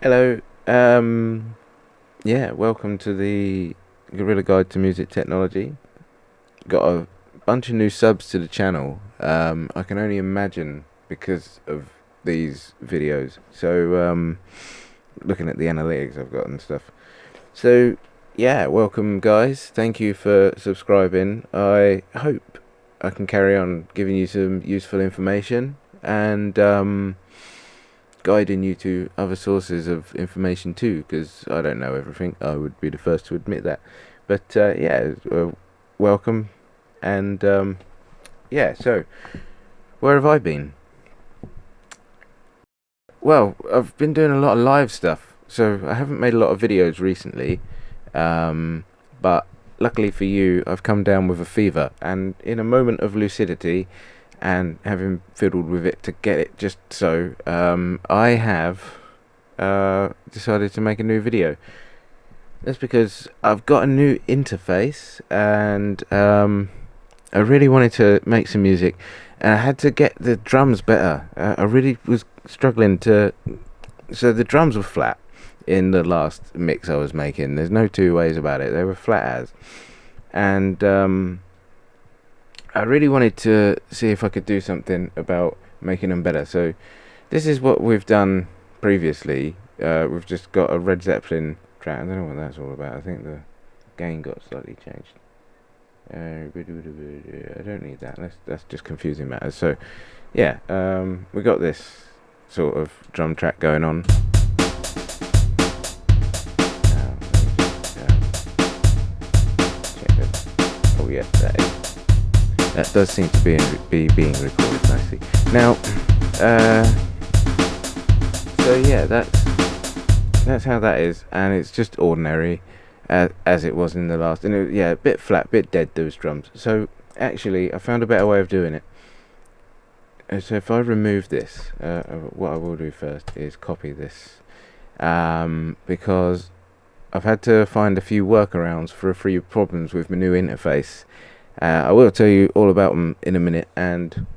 Hello. Yeah, welcome to the Guerrilla Guide to Music Technology. Got a bunch of new subs to the channel. I can only imagine because of these videos. So, looking at the analytics I've got and stuff. So, yeah, welcome guys. Thank you for subscribing. I hope I can carry on giving you some useful information and guiding you to other sources of information too, because I don't know everything. I would be the first to admit that. But yeah, welcome. And yeah, so where have I been? Well, I've been doing a lot of live stuff, so I haven't made a lot of videos recently. But luckily for you, I've come down with a fever, and in a moment of lucidity, and having fiddled with it to get it just so, I have decided to make a new video. That's because I've got a new interface, and I really wanted to make some music, and I had to get the drums better. I really was struggling to. So the drums were flat in the last mix I was making. There's no two ways about it. They were flat as, and I really wanted to see if I could do something about making them better. So this is what we've done previously. We've just got a RedZepplin track. I don't know what that's all about. I think the gain got slightly changed. I don't need that. That's just confusing matters. So yeah, we got this sort of drum track going on. Check it. Oh yeah, that does seem to be being recorded nicely. Now, so yeah, that's how that is, and it's just ordinary, as it was in the last. And yeah, a bit flat, bit dead, those drums. So actually, I found a better way of doing it. So if I remove this, what I will do first is copy this, because I've had to find a few workarounds for a few problems with my new interface. I will tell you all about them in a minute, and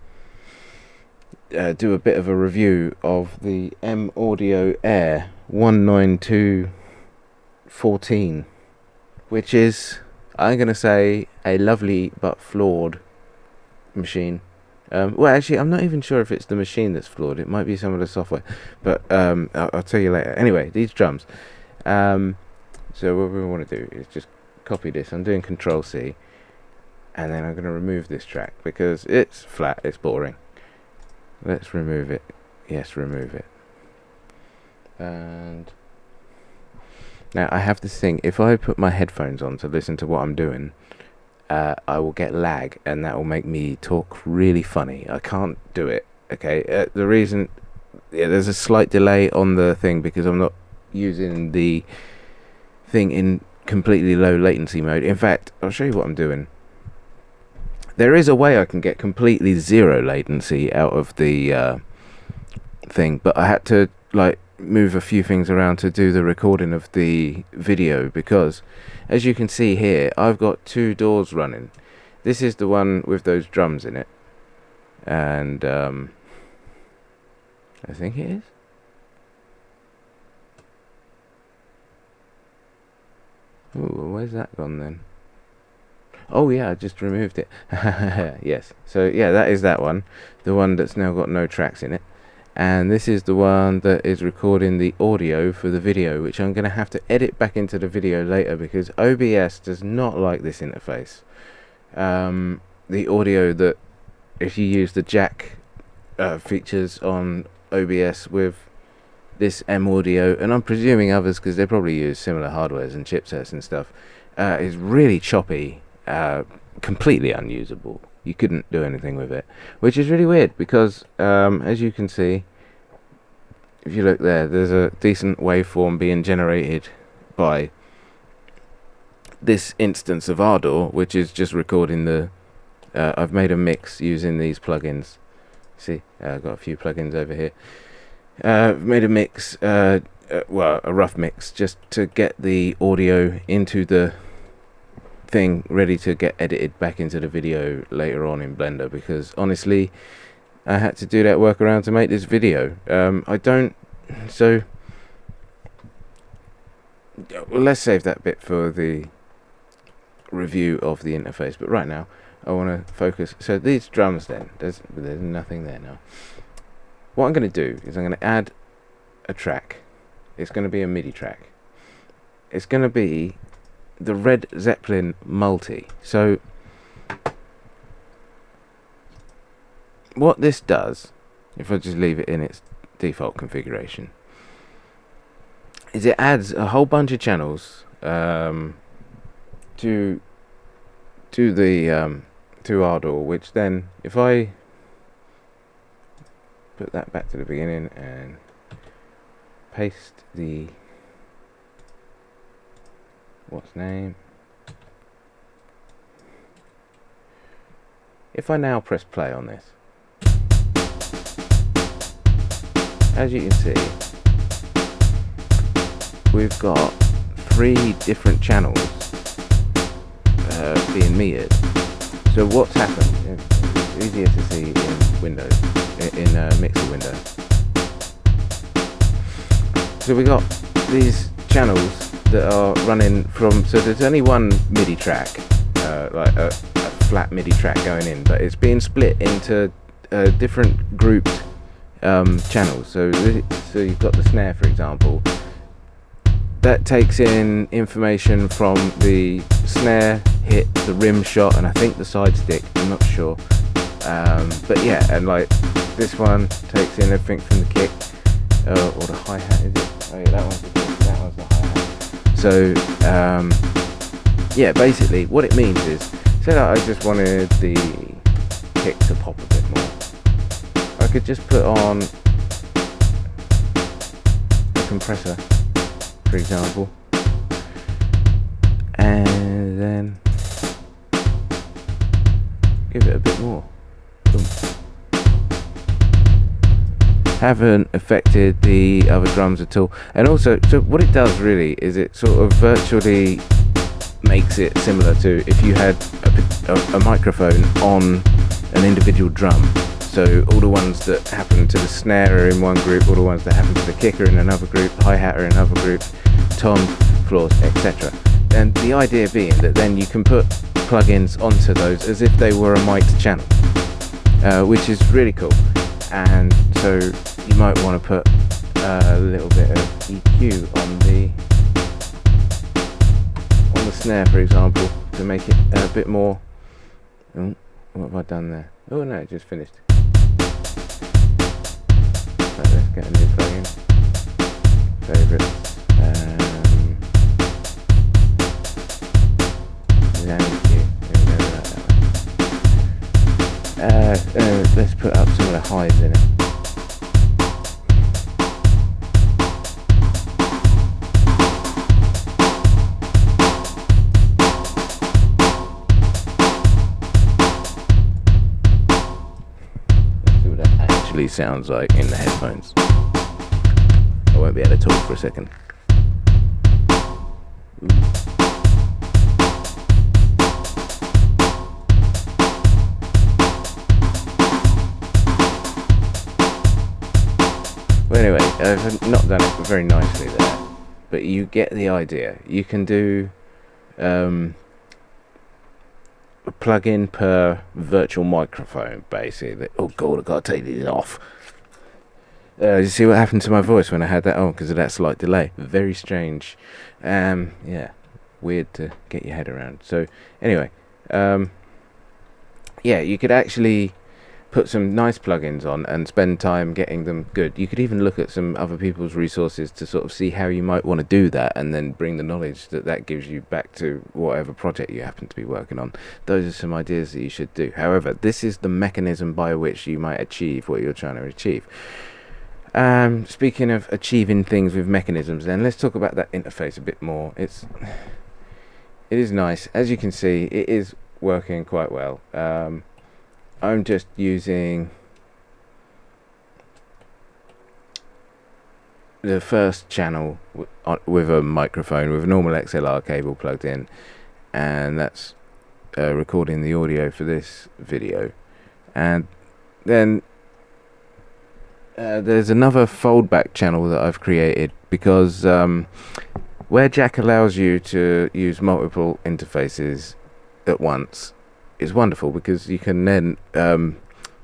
do a bit of a review of the M Audio Air 19214, which is, I'm going to say, a lovely but flawed machine. Well, actually, I'm not even sure if it's the machine that's flawed. It might be some of the software, but I'll tell you later. Anyway, these drums. So what we want to do is just copy this. I'm doing Control C, and then I'm going to remove this track because it's flat, it's boring. Let's remove it. Yes, remove it. And now I have this thing. If I put my headphones on to listen to what I'm doing, I will get lag, and that will make me talk really funny. I can't do it. Okay. The reason, yeah, there's a slight delay on the thing because I'm not using the thing in completely low latency mode. In fact, I'll show you what I'm doing. There is a way I can get completely zero latency out of the thing, but I had to like move a few things around to do the recording of the video, because as you can see here, I've got two doors running. This is the one with those drums in it, and I think it is. Ooh, where's that gone then? Oh yeah, I just removed it. Yes. So yeah, that is that one. The one that's now got no tracks in it. And this is the one that is recording the audio for the video, which I'm going to have to edit back into the video later because OBS does not like this interface. The audio that, if you use the jack features on OBS with this M Audio, and I'm presuming others because they probably use similar hardwares and chipsets and stuff, is really choppy. Completely unusable. You couldn't do anything with it, which is really weird because as you can see, if you look there, there's a decent waveform being generated by this instance of Ardor, which is just recording the I've made a mix using these plugins. See, I've got a few plugins over here. I've made a mix, well, a rough mix, just to get the audio into the thing ready to get edited back into the video later on in Blender, because honestly I had to do that workaround to make this video. So well, let's save that bit for the review of the interface, but right now I want to focus. So these drums, then there's nothing there now. What I'm going to do is I'm going to add a track. It's going to be a MIDI track. It's going to be the RedZepplin multi. So what this does, if I just leave it in its default configuration, is it adds a whole bunch of channels to our DAW, which then, if I put that back to the beginning and paste the what's name, if I now press play on this, as you can see, we've got 3 different channels being metered. So what's happened, it's easier to see in Windows, in Mixer window. So we got these channels that are running from, so there's only one MIDI track, like a flat MIDI track going in, but it's being split into different grouped channels. So you've got the snare, for example, that takes in information from the snare hit, the rim shot, and I think the side stick, I'm not sure, but yeah, and like this one takes in everything from the kick, or the hi-hat, is it? Oh yeah, that one's the kick, that one's the hi-hat. So yeah, basically what it means is, say that I just wanted the kick to pop a bit more, I could just put on a compressor, for example, and then give it a bit more. Boom. Haven't affected the other drums at all. And also, so what it does really is it sort of virtually makes it similar to if you had a microphone on an individual drum. So all the ones that happen to the snare are in one group, all the ones that happen to the kick are in another group, hi-hat are in another group, toms, floors, etc. And the idea being that then you can put plugins onto those as if they were a mic'd channel, which is really cool. And so you might want to put a little bit of EQ on the snare, for example, to make it a bit more. Oh, what have I done there? Oh no, it just finished. Right, let's get a new plugin. Favourites. Let's put up some of the highs in it. Let's see what that actually sounds like in the headphones. I won't be able to talk for a second. Well, anyway, I've not done it very nicely there, but you get the idea. You can do a plug-in per virtual microphone, basically. Oh god, I've got to take these off. You see what happened to my voice when I had that on because of that slight delay? Very strange. Yeah, weird to get your head around. So anyway, yeah, you could actually put some nice plugins on and spend time getting them good. You could even look at some other people's resources to sort of see how you might want to do that, and then bring the knowledge that gives you back to whatever project you happen to be working on. Those are some ideas that you should do. However, this is the mechanism by which you might achieve what you're trying to achieve. Speaking of achieving things with mechanisms, then let's talk about that interface a bit more. It is nice. As you can see, it is working quite well. I'm just using the first channel with a microphone with a normal XLR cable plugged in, and that's recording the audio for this video. And then there's another foldback channel that I've created because where Jack allows you to use multiple interfaces at once is wonderful, because you can then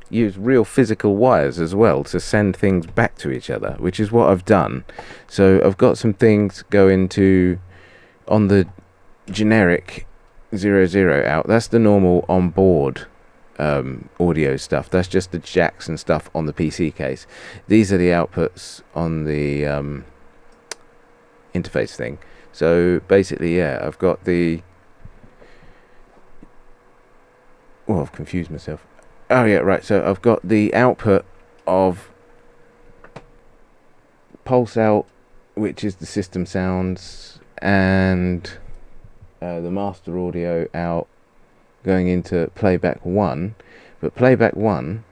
use real physical wires as well to send things back to each other, which is what I've done. So I've got some things going to on the generic 00 out. That's the normal on board audio stuff. That's just the jacks and stuff on the PC case. These are the outputs on the interface thing. So basically, yeah, I've got the... Oh, I've confused myself. Oh yeah, right. So I've got the output of pulse out, which is the system sounds, and the master audio out going into playback 1. But playback 1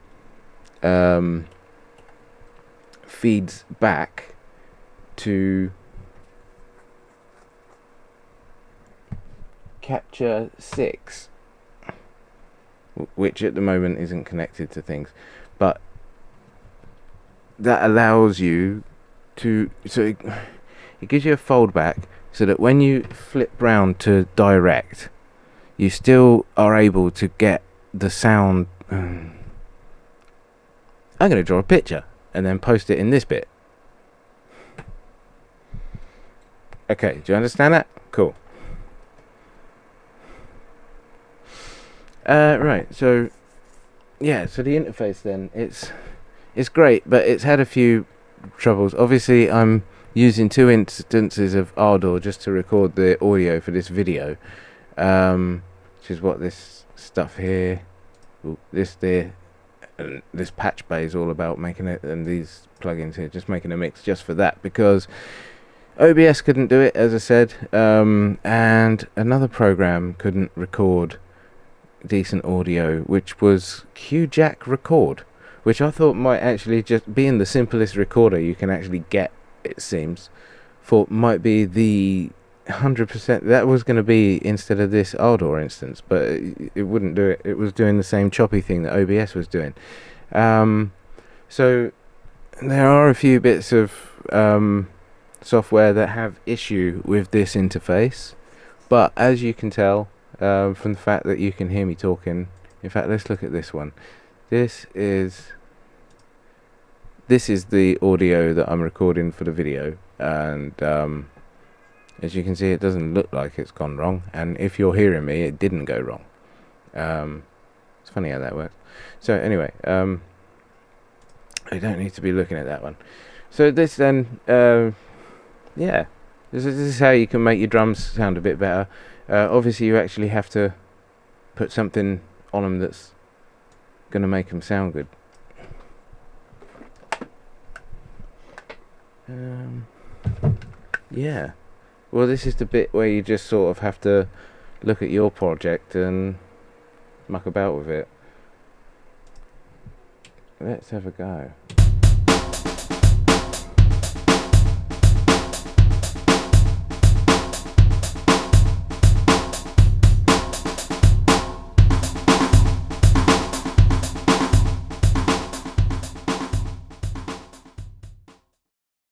feeds back to capture 6, which at the moment isn't connected to things, but that allows you to, so it gives you a foldback, so that when you flip round to direct, you still are able to get the sound. I'm going to draw a picture and then post it in this bit. Okay, do you understand that? Cool. Right, so yeah, so the interface then, it's great, but it's had a few troubles. Obviously I'm using 2 instances of Ardor just to record the audio for this video, which is what this stuff here, this patch bay is all about, making it, and these plugins here, just making a mix just for that, because OBS couldn't do it, as I said, and another program couldn't record decent audio, which was QJack Record, which I thought might actually, just being the simplest recorder you can actually get, it seems, thought might be the 100% that was going to be instead of this Ardor instance, but it wouldn't do it. It was doing the same choppy thing that OBS was doing. So there are a few bits of software that have issue with this interface, but as you can tell from the fact that you can hear me talking, in fact, let's look at this one. This is the audio that I'm recording for the video, and as you can see, it doesn't look like it's gone wrong, and if you're hearing me, it didn't go wrong. It's funny how that works. So anyway, I don't need to be looking at that one. So this then, yeah, this is how you can make your drums sound a bit better. Obviously you actually have to put something on them that's going to make them sound good. Yeah, well, this is the bit where you just sort of have to look at your project and muck about with it. Let's have a go.